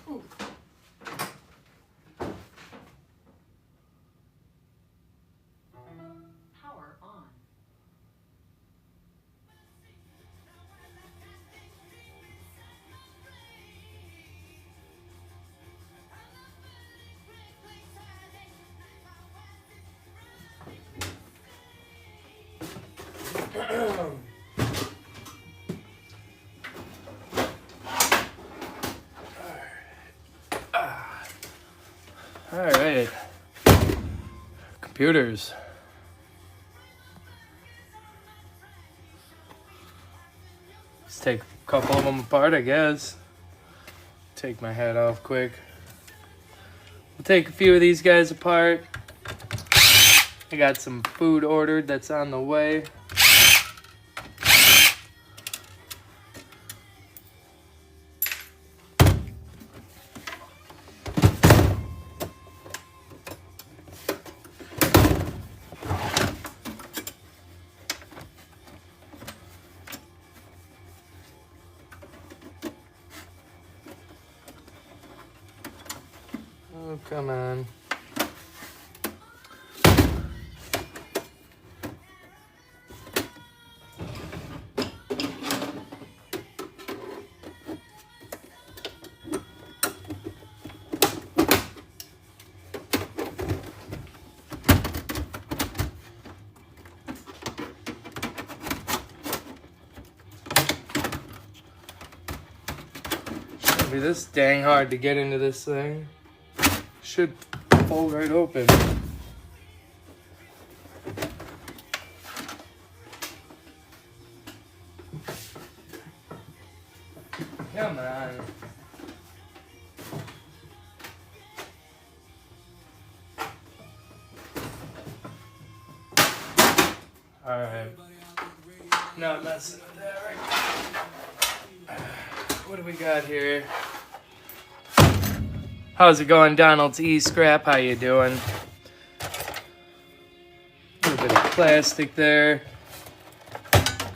Ooh. Power on. All right, computers. Let's take a couple of them apart, I guess. Take my hat off quick. We'll take a few of these guys apart. I got some food ordered that's on the way. Oh, come on. Shouldn't be this dang hard to get into this thing. Should fold right open. Come on. Alright. Not messing with that right. What do we got here? How's it going, Donald's E-Scrap? How you doing? A little bit of plastic there.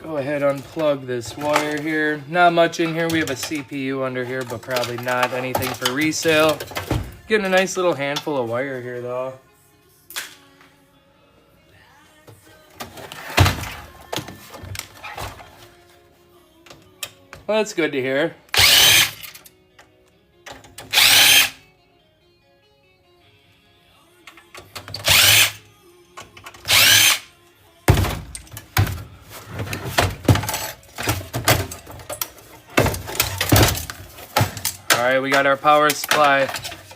Go ahead, unplug this wire here. Not much in here. We have a CPU under here, but probably not anything for resale. Getting a nice little handful of wire here, though. Well, that's good to hear. Alright, we got our power supply.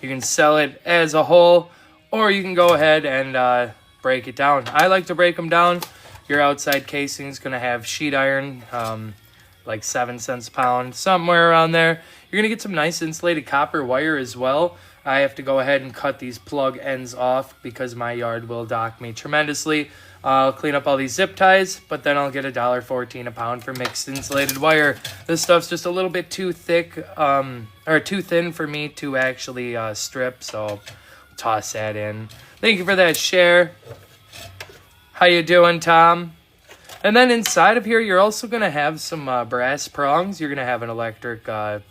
You can sell it as a whole, or you can go ahead and break it down. I like to break them down. Your outside casing is going to have sheet iron, like 7 cents a pound, somewhere around there. You're going to get some nice insulated copper wire as well. I have to go ahead and cut these plug ends off because my yard will dock me tremendously. I'll clean up all these zip ties, but then I'll get $1.14 a pound for mixed insulated wire. This stuff's just a little bit too thick, or too thin for me to actually strip, so toss that in. Thank you for that share. How you doing, Tom? And then inside of here, you're also going to have some brass prongs. You're going to have an electric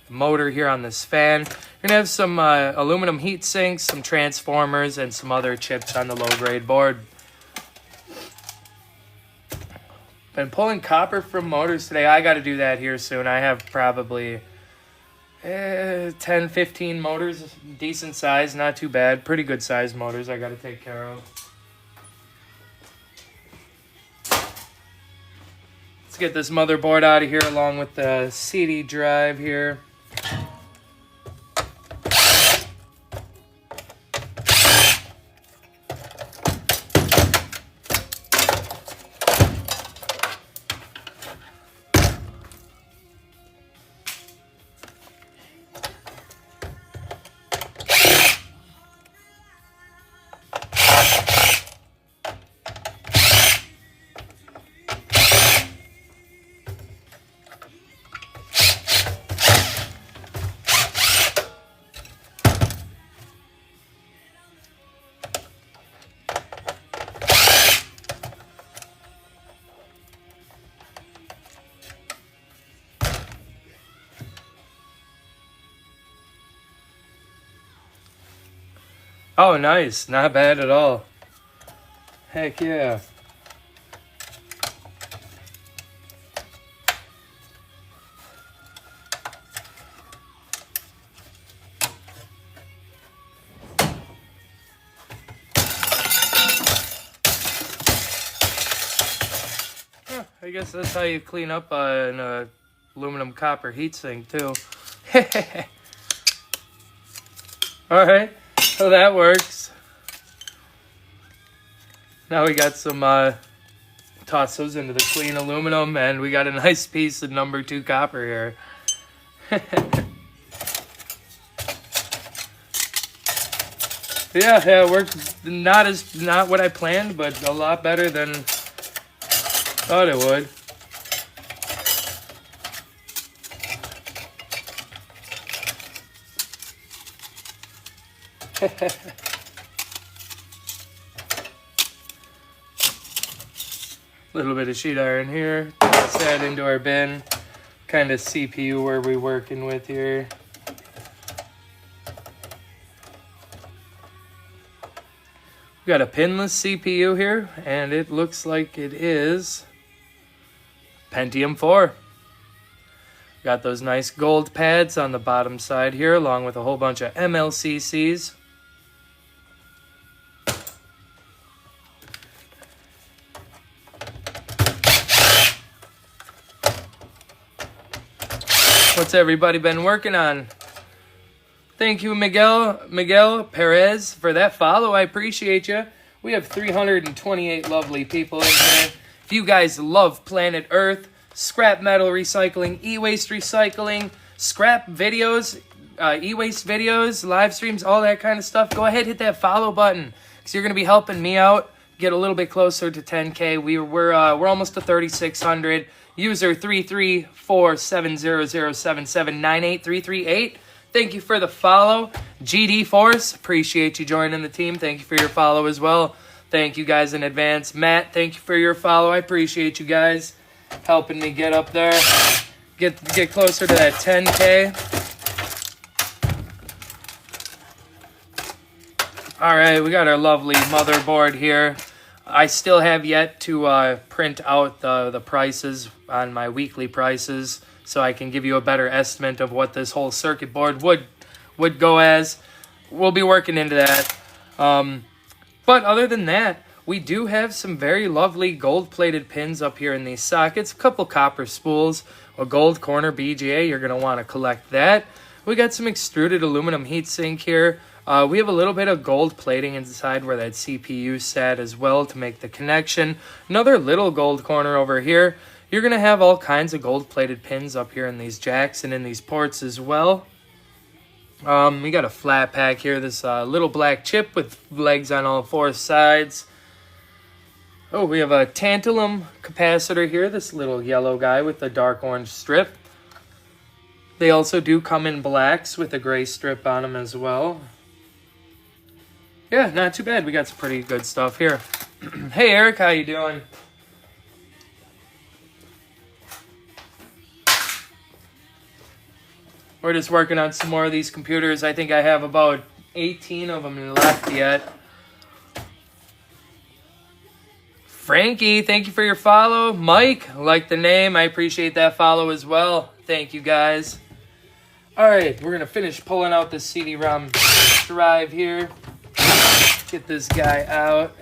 motor here on this fan. You're going to have some aluminum heat sinks, some transformers, and some other chips on the low-grade board. Been pulling copper from motors today. I got to do that here soon. I have probably 10, 15 motors, decent size, not too bad. Pretty good size motors I got to take care of. Let's get this motherboard out of here along with the CD drive here. Oh, nice. Not bad at all. Heck yeah. I guess that's how you clean up an aluminum copper heatsink too. Alright, so that works. Now we got some, toss those into the clean aluminum, and we got a nice piece of number 2 copper here. Yeah, it worked not what I planned, but a lot better than thought it would. Little bit of sheet iron here. Toss that into our bin. Kind of CPU where we're working with here. We got a pinless CPU here, and it looks like it is Pentium 4. Got those nice gold pads on the bottom side here, along with a whole bunch of MLCCs. What's everybody been working on? Thank you, Miguel Perez, for that follow. I appreciate you. We have 328 lovely people in here. If you guys love planet Earth, scrap metal recycling, e-waste recycling, scrap videos, e-waste videos, live streams, all that kind of stuff, go ahead, hit that follow button, because you're going to be helping me out get a little bit closer to 10K. We're almost to 3,600. User 3347007798338. Thank you for the follow. GD Force, appreciate you joining the team. Thank you for your follow as well. Thank you guys in advance. Matt, thank you for your follow. I appreciate you guys helping me get up there. Get closer to that 10K. All right, we got our lovely motherboard here. I still have yet to print out the prices on my weekly prices, so I can give you a better estimate of what this whole circuit board would go as. We'll be working into that. But other than that, we do have some very lovely gold-plated pins up here in these sockets. A couple copper spools, a gold corner BGA. You're going to want to collect that. We got some extruded aluminum heatsink here. We have a little bit of gold plating inside where that CPU sat as well to make the connection. Another little gold corner over here. You're going to have all kinds of gold-plated pins up here in these jacks and in these ports as well. We got a flat pack here, this little black chip with legs on all 4 sides. Oh, we have a tantalum capacitor here, this little yellow guy with the dark orange strip. They also do come in blacks with a gray strip on them as well. Yeah, not too bad. We got some pretty good stuff here. Hey, Eric, how you doing? We're just working on some more of these computers. I think I have about 18 of them left yet. Frankie, thank you for your follow. Mike, like the name. I appreciate that follow as well. Thank you, guys. All right, we're going to finish pulling out the CD-ROM drive here. Get this guy out.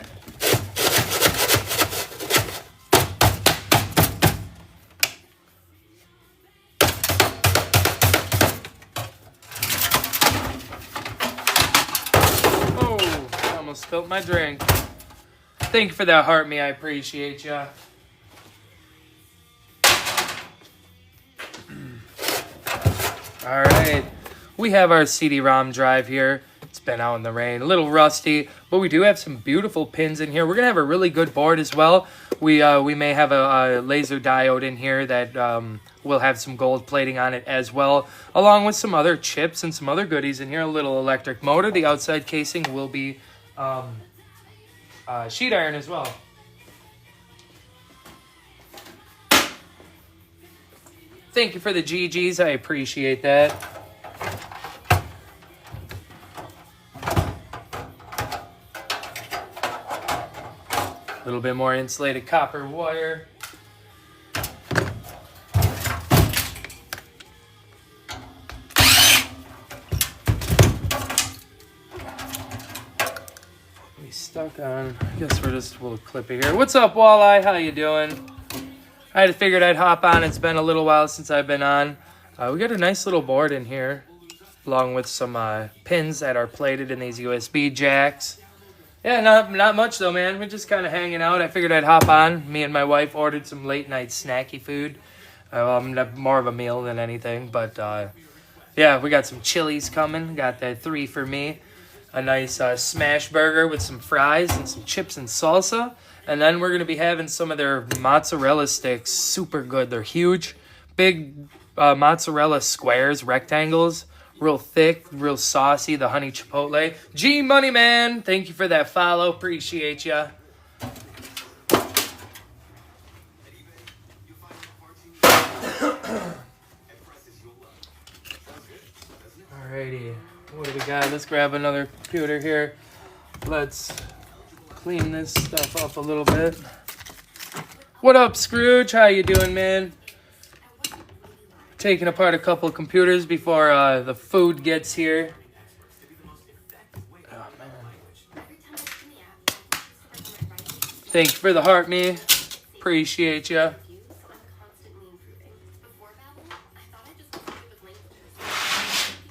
Almost spilled my drink. Thank you for that heart, me. I appreciate ya. All right, we have our CD-ROM drive here. It's been out in the rain, a little rusty, but we do have some beautiful pins in here. We're gonna have a really good board as well. We may have a laser diode in here that will have some gold plating on it as well, along with some other chips and some other goodies in here. A little electric motor. The outside casing will be sheet iron as well. Thank you for the GGs. I appreciate that. A little bit more insulated copper wire. We stuck on, I guess we're just, we'll clip it here. What's up, Walleye? How you doing? I figured I'd hop on. It's been a little while since I've been on. We got a nice little board in here, along with some pins that are plated in these USB jacks. Yeah, not much though, man. We're just kind of hanging out. I figured I'd hop on. Me and my wife ordered some late night snacky food. More of a meal than anything, but yeah, we got some chilies coming. Got that 3 for me. A nice smash burger with some fries and some chips and salsa. And then we're going to be having some of their mozzarella sticks. Super good. They're huge. Big mozzarella squares, rectangles. Real thick, real saucy, the honey chipotle. G Money Man, thank you for that follow. Appreciate ya. Alrighty, what do we got? Let's grab another computer here. Let's clean this stuff up a little bit. What up, Scrooge? How you doing, man? Taking apart a couple of computers before the food gets here. Oh, man. Thank you for the heart, me. Appreciate ya.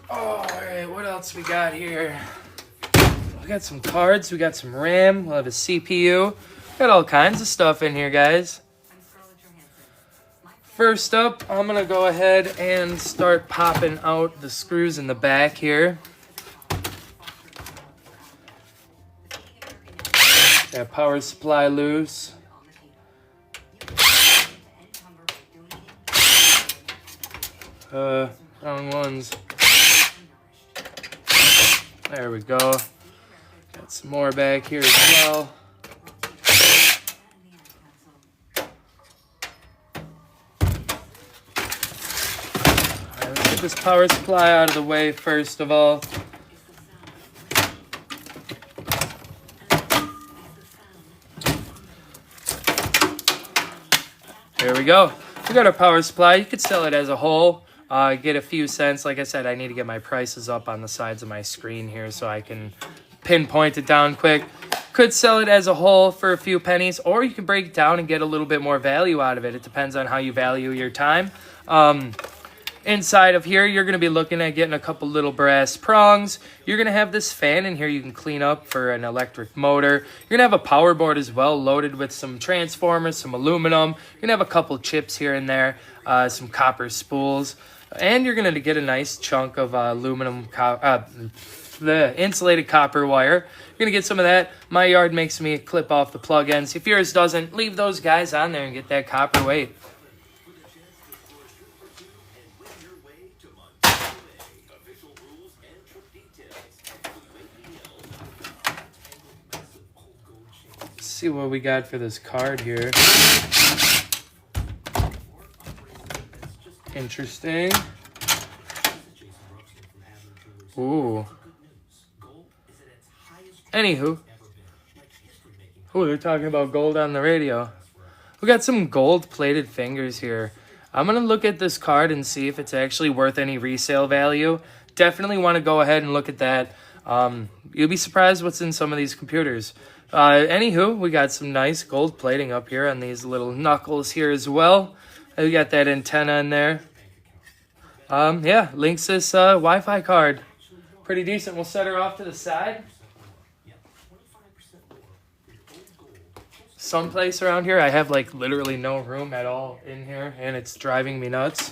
Alright, what else we got here? We got some cards, we got some RAM, we'll have a CPU. Got all kinds of stuff in here, guys. First up, I'm going to go ahead and start popping out the screws in the back here. Got power supply loose. Wrong ones. There we go. Got some more back here as well. This power supply out of the way first of all. There we go. We got our power supply. You could sell it as a whole, get a few cents. Like I said, I need to get my prices up on the sides of my screen here so I can pinpoint it down quick. Could sell it as a whole for a few pennies, or you can break it down and get a little bit more value out of it. It depends on how you value your time. Inside of here, you're going to be looking at getting a couple little brass prongs. You're going to have this fan in here you can clean up for an electric motor. You're going to have a power board as well, loaded with some transformers, some aluminum. You're going to have a couple chips here and there, some copper spools. And you're going to get a nice chunk of the insulated copper wire. You're going to get some of that. My yard makes me clip off the plug ends. If yours doesn't, leave those guys on there and get that copper weight. See what we got for this card here. Interesting. Ooh. Anywho. Ooh, they're talking about gold on the radio. We got some gold-plated fingers here. I'm going to look at this card and see if it's actually worth any resale value. Definitely want to go ahead and look at that. You'll be surprised what's in some of these computers. Anywho, we got some nice gold plating up here on these little knuckles here as well. We got that antenna in there. Yeah, Linksys Wi-Fi card. Pretty decent. We'll set her off to the side. Someplace around here, I have like literally no room at all in here, and it's driving me nuts.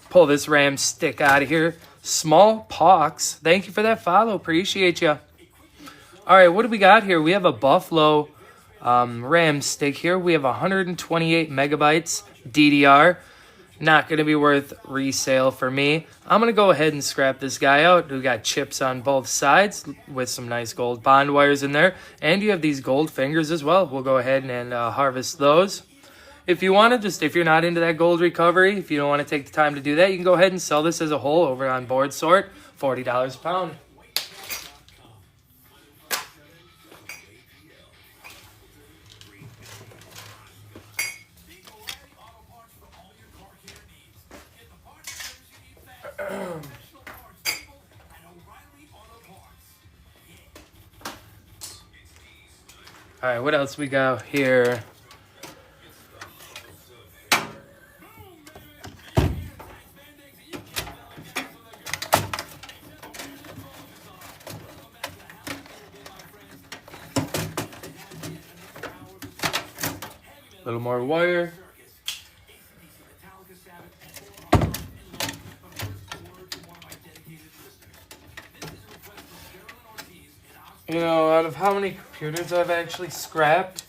Pull this RAM stick out of here. Small Pox, thank you for that follow. Appreciate you. All right, what do we got here? We have a Buffalo RAM stick here. We have 128 megabytes DDR. Not going to be worth resale for me. I'm going to go ahead and scrap this guy out. We got chips on both sides with some nice gold bond wires in there. And you have these gold fingers as well. We'll go ahead and harvest those. If you want to, if you're not into that gold recovery, if you don't want to take the time to do that, you can go ahead and sell this as a whole over on Board Sort, $40 a pound. All right, what else we got here? A little more wire. You know, out of how many computers I've actually scrapped,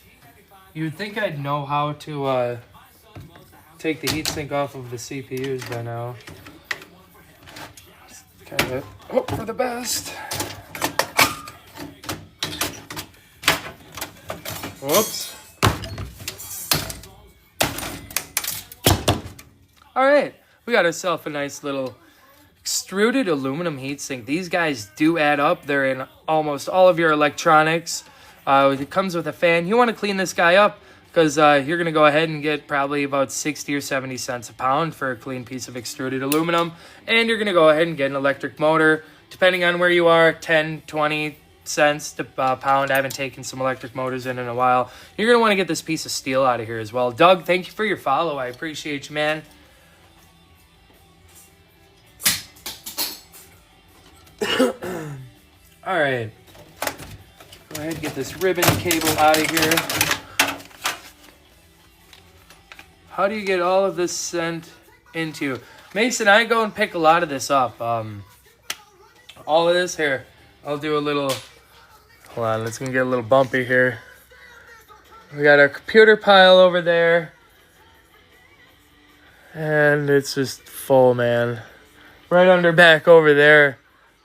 you'd think I'd know how to take the heatsink off of the CPUs by now. Kind of hope for the best. Whoops. All right, we got ourselves a nice little extruded aluminum heatsink. These guys do add up. They're in almost all of your electronics. It comes with a fan. You want to clean this guy up because you're going to go ahead and get probably about 60 or 70 cents a pound for a clean piece of extruded aluminum. And you're going to go ahead and get an electric motor. Depending on where you are, 10, 20 cents to pound. I haven't taken some electric motors in a while. You're going to want to get this piece of steel out of here as well. Doug, thank you for your follow. I appreciate you, man. All right, go ahead and get this ribbon cable out of here. How do you get all of this sent into? Mason, I go and pick a lot of this up. All of this here, I'll do a little, hold on, let's get a little bumpy here. We got our computer pile over there. And it's just full, man. Right under back over there.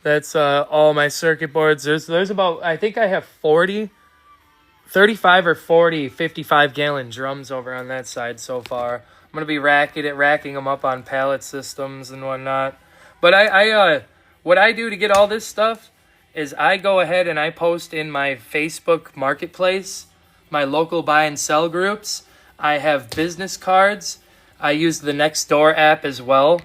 That's all my circuit boards. There's about, I think I have 35 or 40 55-gallon drums over on that side so far. I'm going to be racking them up on pallet systems and whatnot. But what I do to get all this stuff is I go ahead and I post in my Facebook marketplace, my local buy and sell groups. I have business cards. I use the Nextdoor app as well.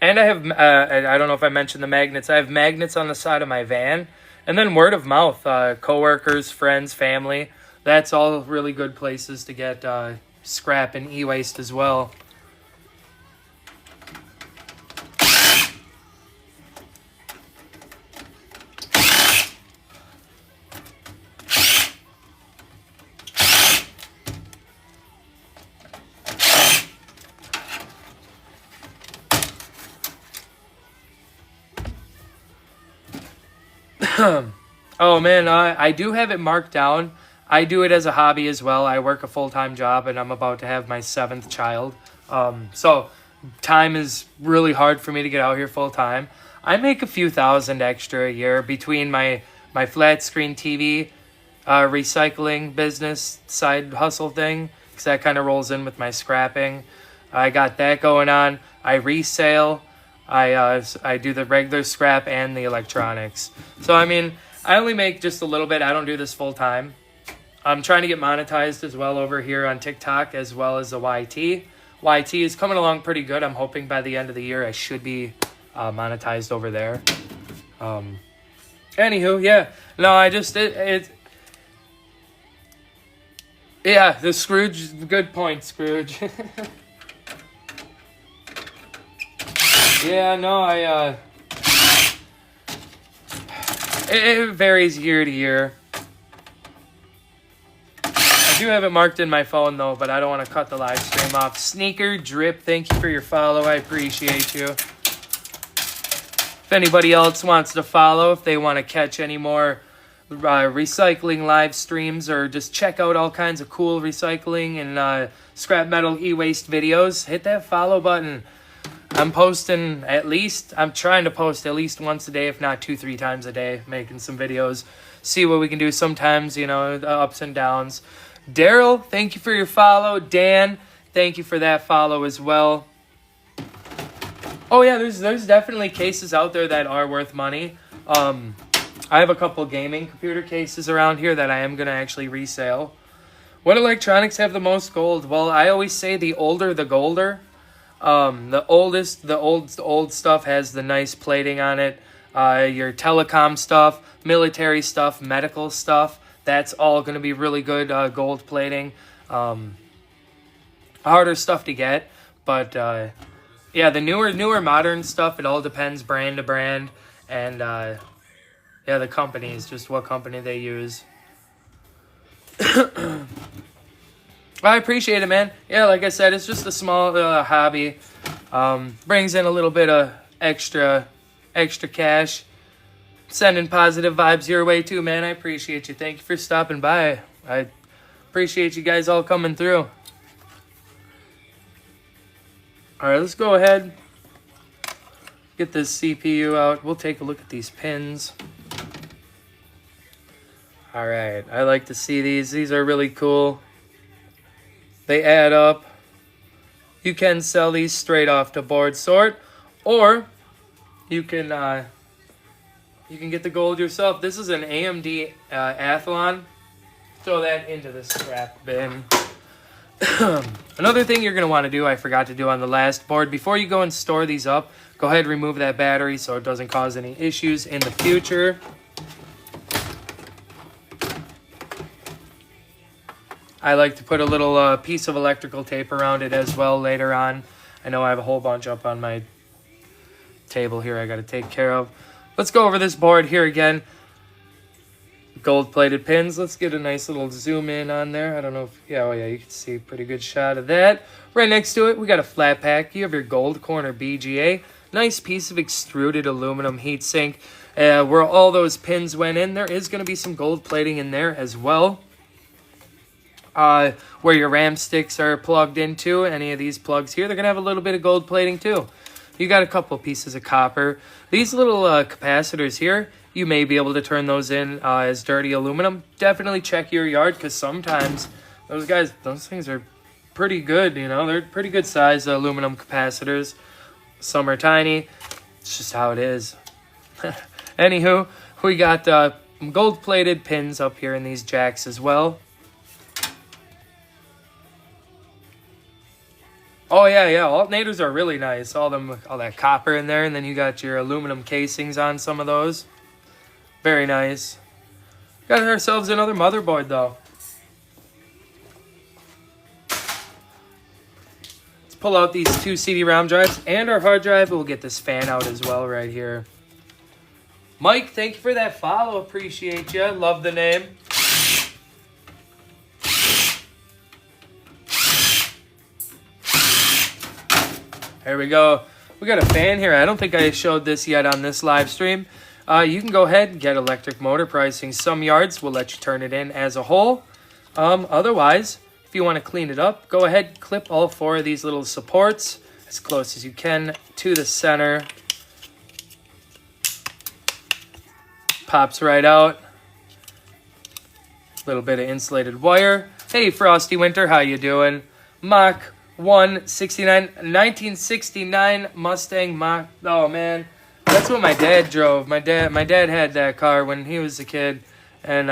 And I have, I don't know if I mentioned the magnets. I have magnets on the side of my van. And then word of mouth, coworkers, friends, family. That's all really good places to get scrap and e-waste as well. Oh man, I do have it marked down. I do it as a hobby as well. I work a full-time job and I'm about to have my 7th child. So time is really hard for me to get out here full-time. I make a few thousand extra a year between my flat screen TV recycling business side hustle thing, because that kind of rolls in with my scrapping. I got that going on. I resale. I do the regular scrap and the electronics. So, I mean, I only make just a little bit. I don't do this full time. I'm trying to get monetized as well over here on TikTok as well as the YT. YT is coming along pretty good. I'm hoping by the end of the year I should be monetized over there. Anywho, yeah. No, I just, yeah, the Scrooge, good point, Scrooge. Yeah, no, it varies year to year. I do have it marked in my phone, though, but I don't want to cut the live stream off. Sneaker Drip, thank you for your follow. I appreciate you. If anybody else wants to follow, if they want to catch any more recycling live streams or just check out all kinds of cool recycling and scrap metal e-waste videos, hit that follow button. I'm trying to post at least once a day, if not 2-3 times a day, making some videos. See what we can do sometimes, you know, the ups and downs. Daryl, thank you for your follow. Dan, thank you for that follow as well. Oh yeah, there's definitely cases out there that are worth money. I have a couple gaming computer cases around here that I am going to actually resell. What electronics have the most gold? Well, I always say the older the golder. The old stuff has the nice plating on it. Your telecom stuff, military stuff, medical stuff, That's all going to be really good gold plating. Harder stuff to get, but yeah, the newer modern stuff, it all depends brand to brand, and yeah, the company is just what company they use. I appreciate it, man. Yeah, like I said, it's just a small hobby. Brings in a little bit of extra cash. Sending positive vibes your way too, man. I appreciate you. Thank you for stopping by. I appreciate you guys all coming through. All right, let's go ahead. Get this CPU out. We'll take a look at these pins. All right, I like to see these. These are really cool. They add up. You can sell these straight off to board sort, or you can get the gold yourself. This is an AMD Athlon. Throw that into the scrap bin. Another thing you're going to want to do, I forgot to do on the last board, before you go and store these up, go ahead and remove that battery so it doesn't cause any issues in the future. I like to put a little piece of electrical tape around it as well later on. I know I have a whole bunch up on my table here I got to take care of. Let's go over this board here again. Gold-plated pins. Let's get a nice little zoom in on there. I don't know if... Yeah, oh yeah, you can see a pretty good shot of that. Right next to it, we got a flat pack. You have your gold corner BGA. Nice piece of extruded aluminum heatsink. Where all those pins went in, there is going to be some gold plating in there as well. Where your RAM sticks are plugged into, any of these plugs here, they're going to have a little bit of gold plating too. You got a couple pieces of copper. These little capacitors here, you may be able to turn those in as dirty aluminum. Definitely check your yard, because sometimes those things are pretty good, you know. They're pretty good size aluminum capacitors. Some are tiny. It's just how it is. Anywho, we got gold-plated pins up here in these jacks as well. Oh, yeah, alternators are really nice. All that copper in there, and then you got your aluminum casings on some of those. Very nice. Got ourselves another motherboard, though. Let's pull out these two CD-ROM drives and our hard drive. We'll get this fan out as well right here. Mike, thank you for that follow. Appreciate you. Love the name. There we go. We got a fan here. I don't think I showed this yet on this live stream. You can go ahead and get electric motor pricing. Some yards will let you turn it in as a whole. Otherwise, if you want to clean it up, go ahead, clip all four of these little supports as close as you can to the center. Pops right out. Little bit of insulated wire. Hey, Frosty Winter, how you doing? Mach 1969 Mustang Mach. Oh man, that's what my dad drove. My dad had that car when he was a kid, and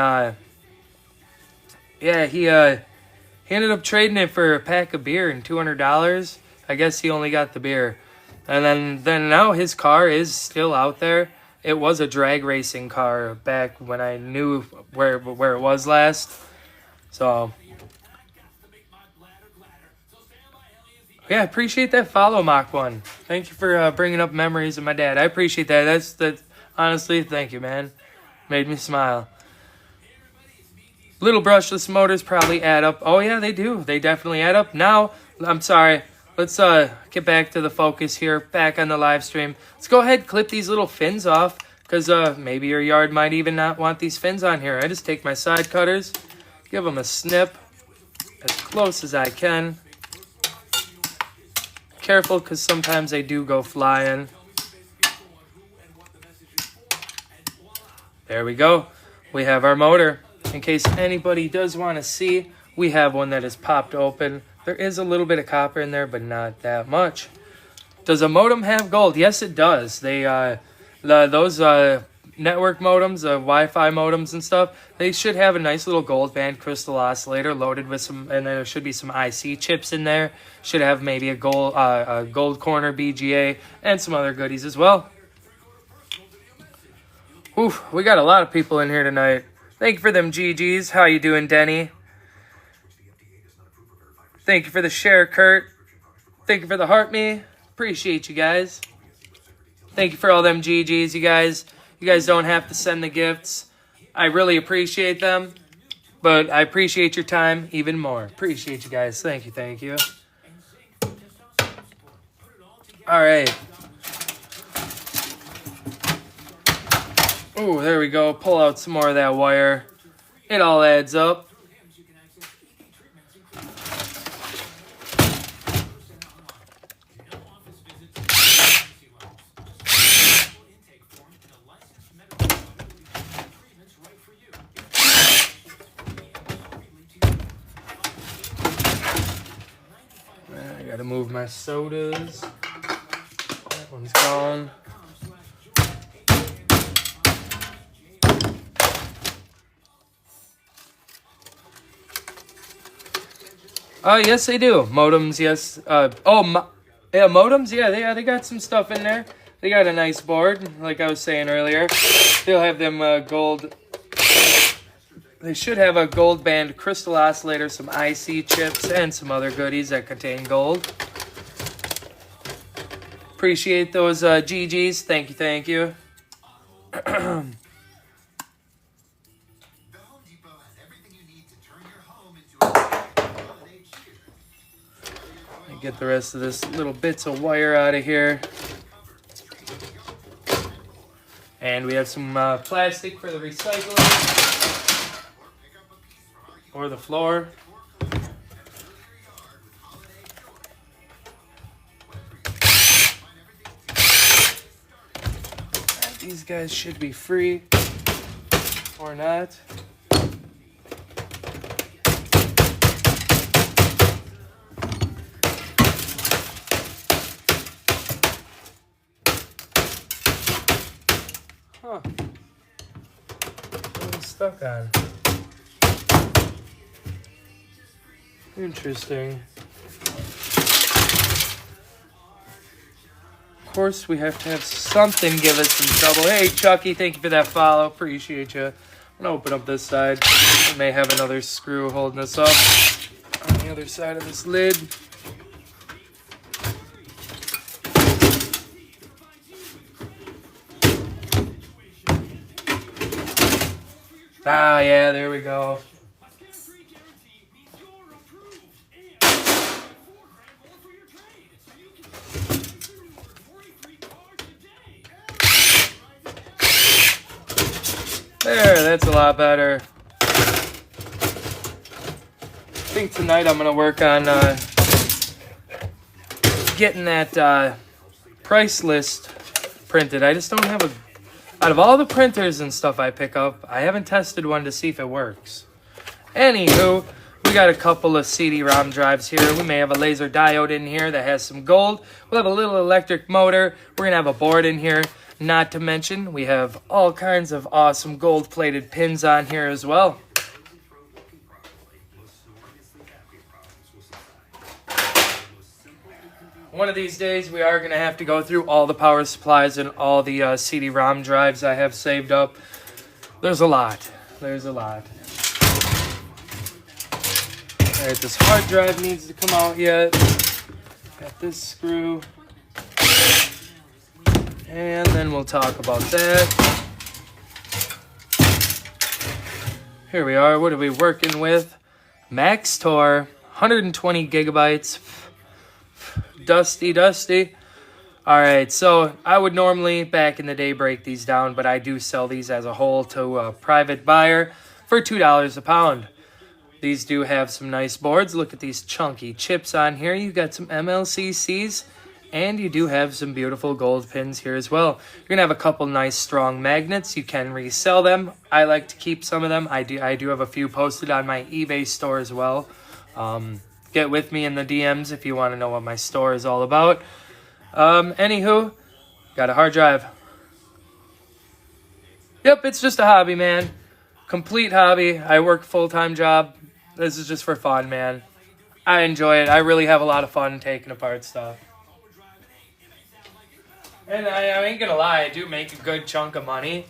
yeah, he ended up trading it for a pack of beer and $200. I guess he only got the beer, and then now his car is still out there. It was a drag racing car back when I knew where it was last, so. Yeah, I appreciate that follow, Mach 1. Thank you for bringing up memories of my dad. I appreciate that. That's honestly, thank you, man. Made me smile. Little brushless motors probably add up. Oh, yeah, they do. They definitely add up. Now, I'm sorry. Let's get back to the focus here. Back on the live stream. Let's go ahead and clip these little fins off, because maybe your yard might even not want these fins on here. I just take my side cutters, give them a snip as close as I can. Careful, because sometimes they do go flying. There we go. We have our motor. In case anybody does want to see, we have one that is popped open. There is a little bit of copper in there, but not that much. Does a modem have gold? Yes, it does. They those network modems, Wi-Fi modems and stuff, they should have a nice little gold band crystal oscillator loaded with some, and there should be some IC chips in there. Should have maybe a gold corner BGA and some other goodies as well. Oof, we got a lot of people in here tonight. Thank you for them GGs. How you doing, Denny? Thank you for the share, Kurt. Thank you for the heart me. Appreciate you guys. Thank you for all them GGs, you guys. You guys don't have to send the gifts. I really appreciate them. But I appreciate your time even more. Appreciate you guys. Thank you, thank you. All right. Oh, there we go. Pull out some more of that wire. It all adds up. I gotta move my sodas. That one's gone. Yes, they do. Modems, yes. Yeah, modems, yeah, they got some stuff in there. They got a nice board, like I was saying earlier. They'll have them gold. They should have a gold band crystal oscillator, some IC chips, and some other goodies that contain gold. Appreciate those GGs. Thank you, thank you. Get the rest of this little bits of wire out of here. And we have some plastic for the recycling. Or the floor. These guys should be free. Or not. Huh. What am I stuck on? Interesting. Of course, we have to have something give us some trouble. Hey, Chucky, thank you for that follow. Appreciate you. I'm going to open up this side. We may have another screw holding us up on the other side of this lid. Ah, yeah, there we go. There, that's a lot better. I think tonight I'm going to work on getting that price list printed. I just don't have a... Out of all the printers and stuff I pick up, I haven't tested one to see if it works. Anywho, we got a couple of CD-ROM drives here. We may have a laser diode in here that has some gold. We'll have a little electric motor. We're going to have a board in here. Not to mention, we have all kinds of awesome gold-plated pins on here as well. One of these days, we are going to have to go through all the power supplies and all the CD-ROM drives I have saved up. There's a lot. There's a lot. All right, this hard drive needs to come out yet. Got this screw. And then we'll talk about that. Here we are. What are we working with? Max Tor, 120 gigabytes. Dusty. All right, so I would normally, back in the day, break these down, but I do sell these as a whole to a private buyer for $2 a pound. These do have some nice boards. Look at these chunky chips on here. You've got some MLCCs, and you do have some beautiful gold pins here as well. You're going to have a couple nice strong magnets. You can resell them. I like to keep some of them. I do have a few posted on my eBay store as well. Get with me in the DMs if you want to know what my store is all about. Anywho, got a hard drive. Yep, it's just a hobby, man. Complete hobby. I work a full-time job. This is just for fun, man. I enjoy it. I really have a lot of fun taking apart stuff. And I ain't gonna lie, I do make a good chunk of money.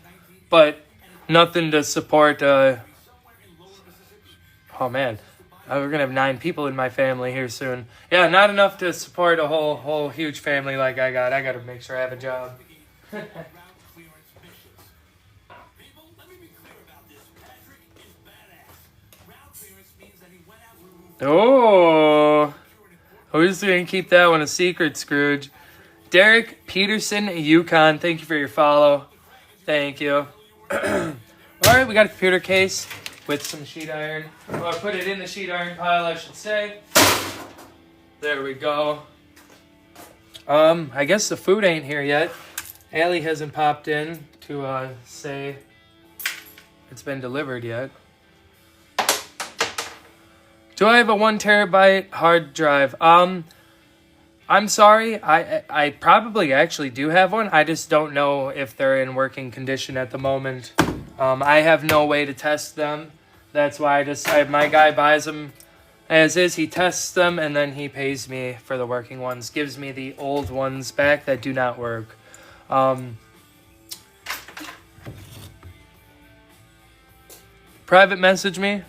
But Nothing to support. Oh man, we're gonna have 9 people in my family here soon. Yeah, not enough to support a whole huge family like I got. I gotta make sure I have a job. Oh, who's gonna keep that one a secret, Scrooge? Derek Peterson, Yukon. Thank you for your follow. Thank you. All right, we got a computer case with some sheet iron. Well, I put it in the sheet iron pile, I should say. There we go. I guess the food ain't here yet. Allie hasn't popped in to say it's been delivered yet. Do I have a 1 terabyte hard drive? I'm sorry. I probably actually do have one. I just don't know if they're in working condition at the moment. I have no way to test them. That's why my guy buys them as is. He tests them and then he pays me for the working ones. Gives me the old ones back that do not work. Private message me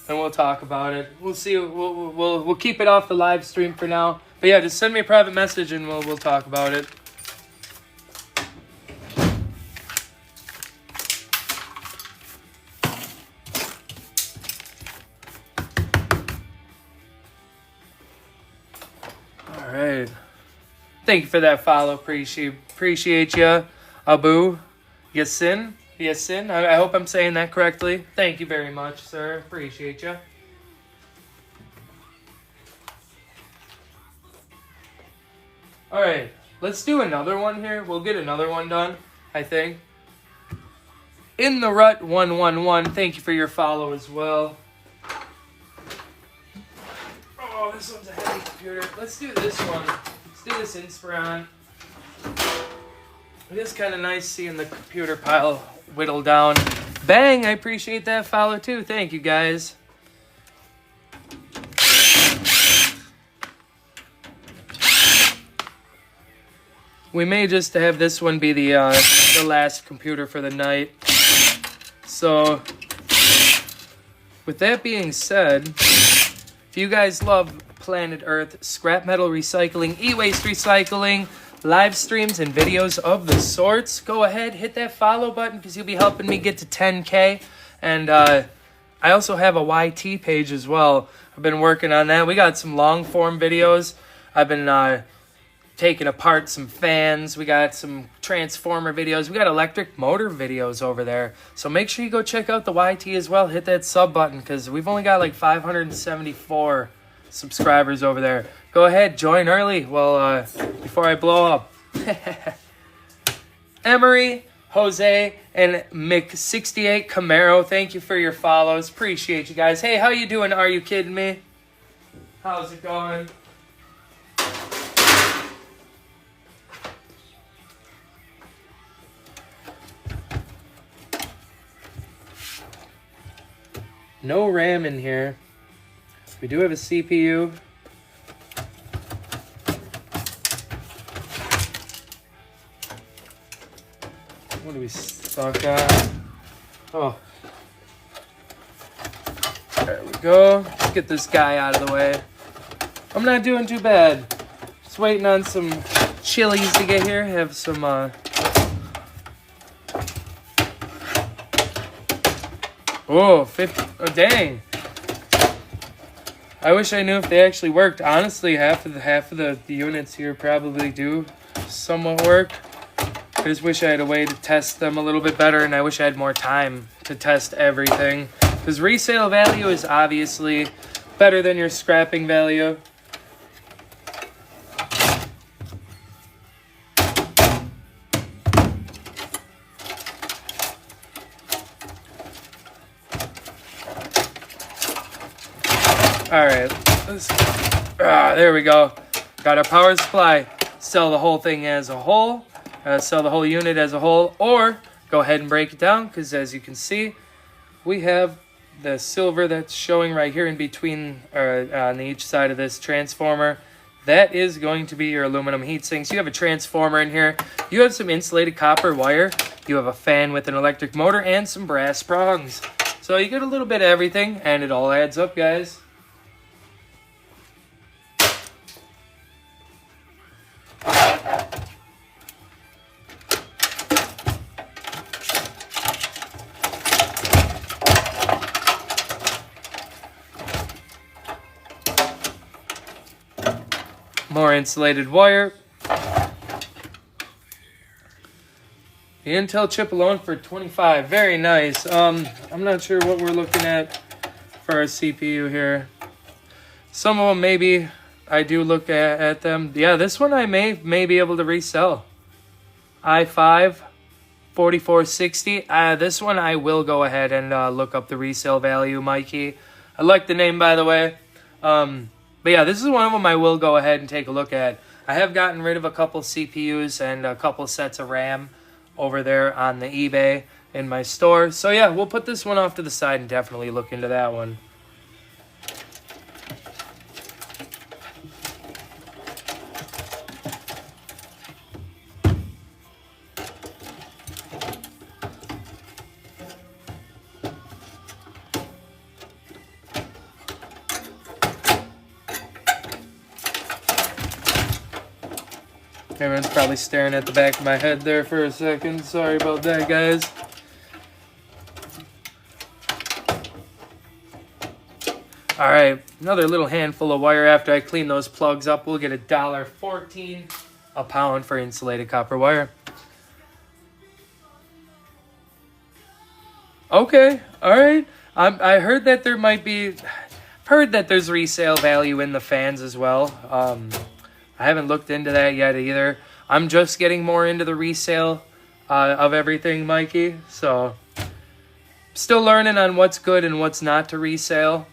and we'll talk about it. We'll see. We'll keep it off the live stream for now. But yeah, just send me a private message and we'll talk about it. All right. Thank you for that follow. Appreciate you, Abu Yasin. Yasin. I hope I'm saying that correctly. Thank you very much, sir. Appreciate you. All right, let's do another one here. We'll get another one done, I think. In the Rut 111, thank you for your follow as well. Oh, this one's a heavy computer. Let's do this one. Let's do this Inspiron. It is kind of nice seeing the computer pile whittle down. Bang, I appreciate that follow too. Thank you, guys. We may just have this one be the last computer for the night. So, with that being said, if you guys love Planet Earth, scrap metal recycling, e-waste recycling, live streams, and videos of the sorts, go ahead, hit that follow button because you'll be helping me get to 10K. And I also have a YT page as well. I've been working on that. We got some long form videos. I've been taking apart some fans. We got some transformer videos. We got electric motor videos over there. So make sure you go check out the YT as well. Hit that sub button because we've only got like 574 subscribers over there. Go ahead, join early. Well, before I blow up. Emery, Jose, and Mick68 Camaro, thank you for your follows. Appreciate you guys. Hey, how you doing? Are you kidding me? How's it going? No RAM in here. We do have a CPU. What do we stock on? Oh. There we go. Let's get this guy out of the way. I'm not doing too bad. Just waiting on some chilies to get here. Have some, Oh, 50. Oh, dang. I wish I knew if they actually worked. Honestly, half of the units here probably do somewhat work. I just wish I had a way to test them a little bit better, and I wish I had more time to test everything. Because resale value is obviously better than your scrapping value. Alright, there we go. Got our power supply. Sell the whole thing as a whole. Sell the whole unit as a whole. Or go ahead and break it down because as you can see, we have the silver that's showing right here in between on each side of this transformer. That is going to be your aluminum heat sinks. You have a transformer in here. You have some insulated copper wire. You have a fan with an electric motor and some brass prongs. So you get a little bit of everything, and it all adds up, guys. More insulated wire. The Intel chip alone for $25. Very nice. I'm not sure what we're looking at for our CPU here. Some of them maybe I do look at them. Yeah, this one I may be able to resell. i5 4460. This one I will go ahead and look up the resale value, Mikey. I like the name, by the way. But yeah, this is one of them I will go ahead and take a look at. I have gotten rid of a couple CPUs and a couple sets of RAM over there on the eBay in my store. So yeah, we'll put this one off to the side and definitely look into that one. Everyone's probably staring at the back of my head there for a second. Sorry about that, guys. All right, another little handful of wire. After I clean those plugs up, we'll get $1.14 a pound for insulated copper wire. Okay, all right. I heard that there might be... heard that there's resale value in the fans as well. I haven't looked into that yet either. I'm just getting more into the resale of everything, Mikey. So, still learning on what's good and what's not to resale.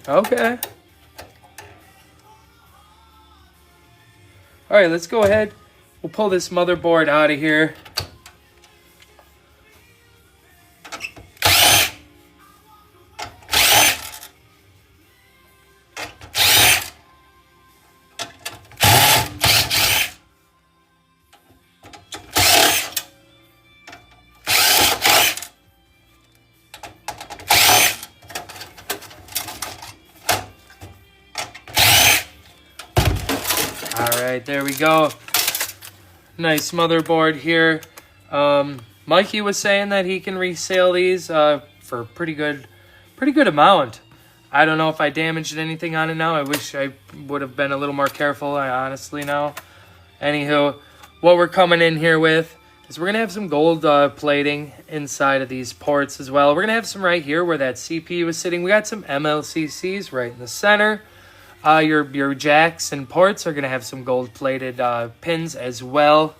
Okay. All right, let's go ahead. We'll pull this motherboard out of here. Alright, there we go. Nice motherboard here. Mikey was saying that he can resell these for a pretty good amount. I don't know if I damaged anything on it now. I wish I would have been a little more careful. I honestly know. Anywho, what we're coming in here with is we're going to have some gold plating inside of these ports as well. We're going to have some right here where that CPU is sitting. We got some MLCCs right in the center. Your jacks and ports are going to have some gold-plated pins as well.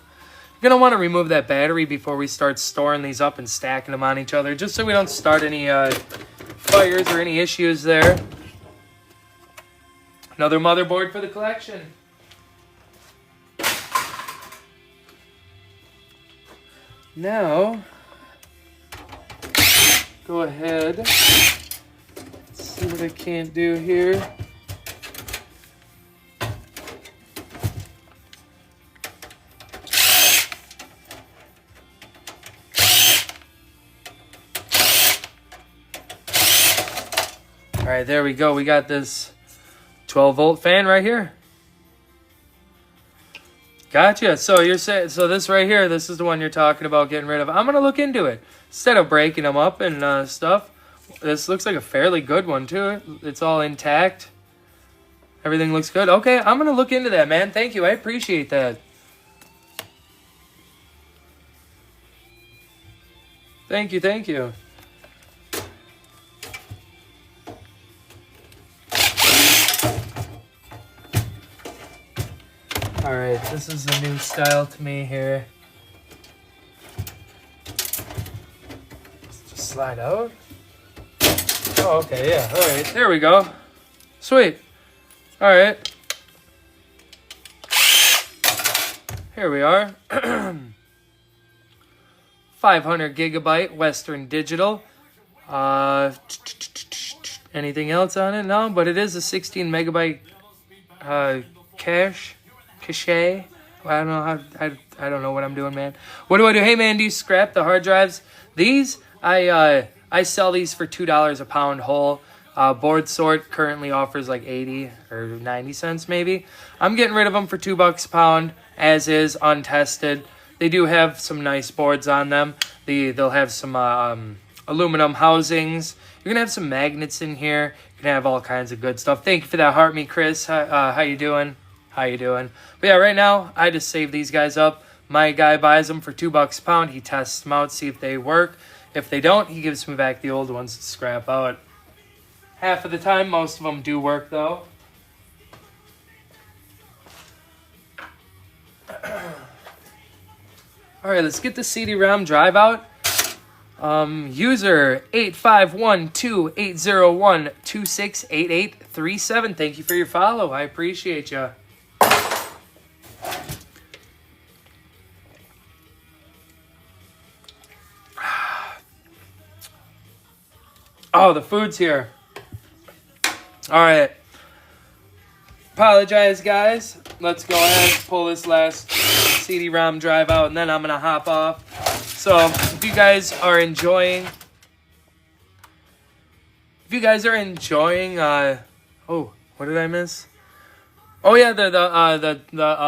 You're going to want to remove that battery before we start storing these up and stacking them on each other, just so we don't start any fires or any issues there. Another motherboard for the collection. Now, go ahead. Let's see what I can't do here. All right, there we go. We got this 12-volt fan right here. Gotcha. So you're saying, so this right here, this is the one you're talking about getting rid of. I'm gonna look into it instead of breaking them up and stuff. This looks like a fairly good one too. It's all intact. Everything looks good. Okay, I'm gonna look into that, man. Thank you. I appreciate that. Thank you. Thank you. All right, this is a new style to me here. Just slide out. Oh, okay, yeah. All right, there we go. Sweet. All right. Here we are. 500 gigabyte Western Digital. Anything else on it? No, but it is a 16 megabyte cache. I don't know how. I don't know what I'm doing, man. What do I do? Hey, man, do you scrap the hard drives? These I sell these for $2 a pound whole. Board Sort currently offers like 80 or 90 cents maybe. I'm getting rid of them for $2 a pound, as is, untested. They do have some nice boards on them. They'll have some aluminum housings. You're gonna have some magnets in here. You're gonna have all kinds of good stuff. Thank you for that heart, me, Chris. How you doing? How you doing? But yeah, right now I just save these guys up. My guy buys them for $2 a pound. He tests them out, see if they work. If they don't, he gives me back the old ones to scrap out. Half of the time, most of them do work though. All right, let's get the CD-ROM drive out. User 8512-801-268837. Thank you for your follow. I appreciate you. Oh, the food's here. All right. Apologize, guys. Let's go ahead and pull this last CD-ROM drive out, and then I'm going to hop off. So, if you guys are enjoying... oh, what did I miss? Oh, yeah, the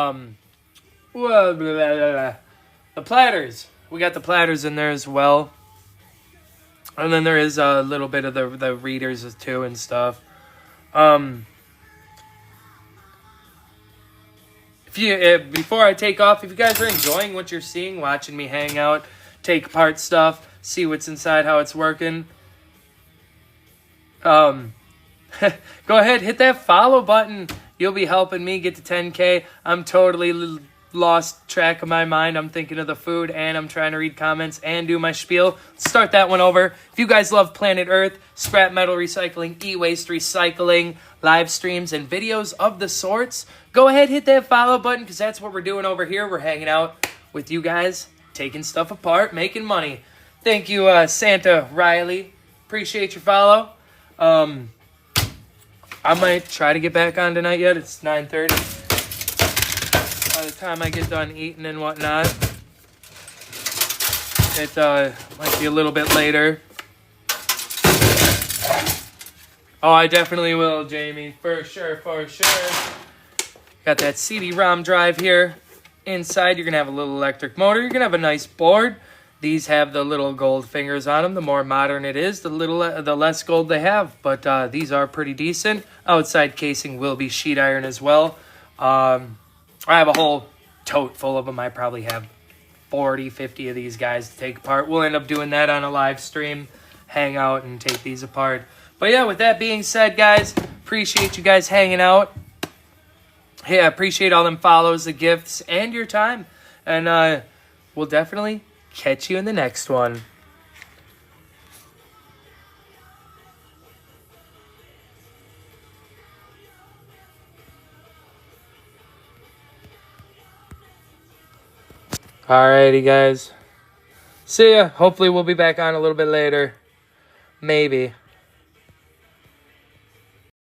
platters. We got the platters in there as well. And then there is a little bit of the readers too and stuff. Before I take off, if you guys are enjoying what you're seeing, watching me hang out, take apart stuff, see what's inside, how it's working, go ahead, hit that follow button. You'll be helping me get to 10K. I'm totally lost track of my mind. I'm thinking of the food, and I'm trying to read comments and do my spiel. Let's start that one over. If you guys love Planet Earth, scrap metal recycling, e-waste recycling, live streams, and videos of the sorts, go ahead, hit that follow button, because that's what we're doing over here. We're hanging out with you guys, taking stuff apart, making money. Thank you, Santa Riley. Appreciate your follow. I might try to get back on tonight yet. It's 9:30. By the time I get done eating and whatnot, it might be a little bit later. Oh, I definitely will, Jamie. For sure, for sure. Got that CD-ROM drive here. Inside, you're going to have a little electric motor. You're going to have a nice board. These have the little gold fingers on them. The more modern it is, the less gold they have. But these are pretty decent. Outside casing will be sheet iron as well. I have a whole tote full of them. I probably have 40, 50 of these guys to take apart. We'll end up doing that on a live stream, hang out and take these apart. But yeah, with that being said, guys, appreciate you guys hanging out. Hey, I appreciate all them follows, the gifts, and your time. And we'll definitely catch you in the next one. Alrighty, guys. See ya. Hopefully we'll be back on a little bit later. Maybe.